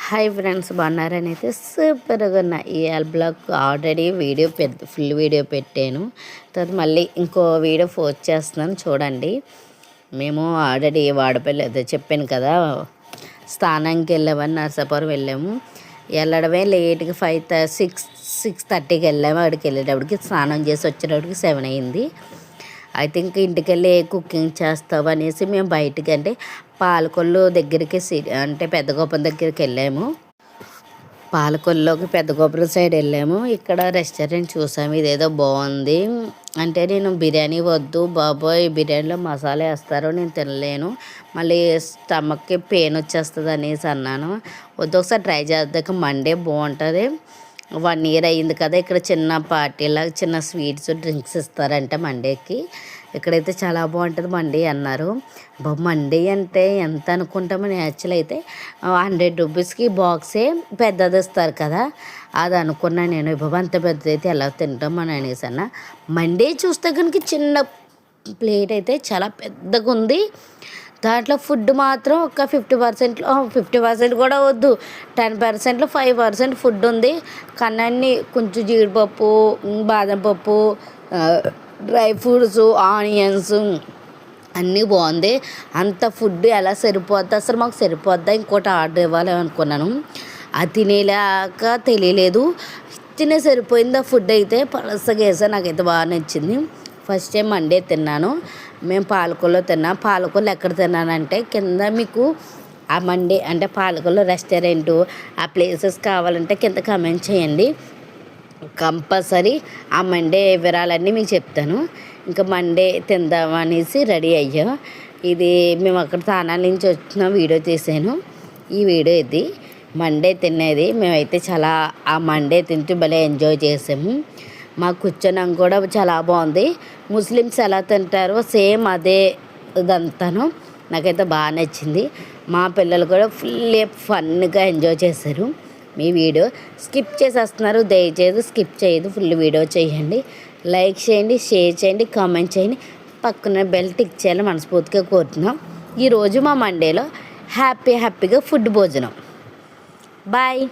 Hi friends, బాగున్నారని అయితే సూపర్గా ఉన్న ఈ బ్లాగ్ ఆల్రెడీ ఫుల్ వీడియో పెట్టాను. తర్వాత మళ్ళీ ఇంకో వీడియో పోస్ట్ చేస్తున్నాను చూడండి. మేము ఆల్రెడీ వాడపల్లి అదే చెప్పాను కదా, స్థానానికి వెళ్ళామని నర్సాపురం వెళ్ళాము. వెళ్ళడమే లేట్గా 6:30కి వెళ్ళాము. అక్కడికి వెళ్ళేటప్పటికి స్నానం చేసి వచ్చేటప్పటికి 7 అయింది. ఐ థింక్ ఇంటికి వెళ్ళి కుకింగ్ చేస్తావు అనేసి మేము బయటికి అంటే పాలకొల్లు దగ్గరికి అంటే పెద్ద గోపురం దగ్గరికి వెళ్ళాము. పాలకొల్లులోకి పెద్ద గోపురం సైడ్ వెళ్ళాము. ఇక్కడ రెస్టారెంట్ చూసాము, ఇదేదో బాగుంది. అంటే నేను బిర్యానీ వద్దు బాబోయ్, బిర్యానీలో మసాలా వేస్తారు, నేను తినలేను, మళ్ళీ స్టమక్కి పెయిన్ వచ్చేస్తుంది అనేసి అన్నాను. వద్దు, ఒకసారి ట్రై చేద్దాక, మండే బాగుంటుంది. 1 ఇయర్ అయ్యింది కదా. ఇక్కడ చిన్న పార్టీలాగా చిన్న స్వీట్స్ డ్రింక్స్ ఇస్తారంట మండేకి. ఇక్కడైతే చాలా బాగుంటుంది మండి అన్నారు. బాబు, మండి అంటే ఎంత అనుకుంటామని, యాక్చువల్ అయితే 100 రూపీస్కి బాక్సే పెద్దది ఇస్తారు కదా, అది అనుకున్నా నేను. బాబు, అంత పెద్దదైతే ఎలా తింటాం అని అనేసి అన్న. మండి చూస్తే కనుక చిన్న ప్లేట్ అయితే చాలా పెద్దగా ఉంది. దాంట్లో ఫుడ్ మాత్రం ఒక 50%లో 50% కూడా వద్దు, 10%లో 5% ఫుడ్ ఉంది. కన్నీ కొంచెం జీడిపప్పు, బాదం పప్పు, డ్రై ఫ్రూట్స్, ఆనియన్స్ అన్నీ బాగుంది. అంత ఫుడ్ ఎలా సరిపోద్ది, అసలు మాకు సరిపోద్దా, ఇంకోటి ఆర్డర్ ఇవ్వాలి అనుకున్నాను. అది తినేలాక తెలియలేదు, తినే సరిపోయింది. ఆ ఫుడ్ అయితే పలసగా వేసా, నాకైతే బాగా నచ్చింది. ఫస్ట్ టైం మండే తిన్నాను. మేము పాలకొల్లో తిన్నాం. పాలకొల్లు ఎక్కడ తిన్నానంటే కింద మీకు ఆ మండే అంటే పాలకొల్లు రెస్టారెంటు ఆ ప్లేసెస్ కావాలంటే కింద కమెంట్ చేయండి, కంపల్సరీ ఆ మండే వివరాలన్నీ మీకు చెప్తాను. ఇంకా మండే తిందామనేసి రెడీ అయ్యా. ఇది మేము అక్కడ తానాల నుంచి వచ్చిన వీడియో తీసాను. ఈ వీడియో ఇది మండే తినేది. మేమైతే చాలా ఆ మండే తింటూ భలే ఎంజాయ్ చేసాము. మా కూర్చున్నాం కూడా చాలా బాగుంది. ముస్లిమ్స్ ఎలా తింటారో సేమ్ అదే ఇదంతాను. నాకైతే బాగా నచ్చింది. మా పిల్లలు కూడా ఫుల్ ఫన్గా ఎంజాయ్ చేశారు. మీ వీడియో స్కిప్ చేసేస్తున్నారు, దయచేసి స్కిప్ చేయదు, ఫుల్ వీడియో చేయండి. లైక్ చేయండి, షేర్ చేయండి, కామెంట్ చేయండి, పక్కన బెల్ టిక్ చేయాలని మనస్ఫూర్తిగా కోరుతున్నాం. ఈరోజు మా మండేలో హ్యాపీగా ఫుడ్ భోజనం. బాయ్.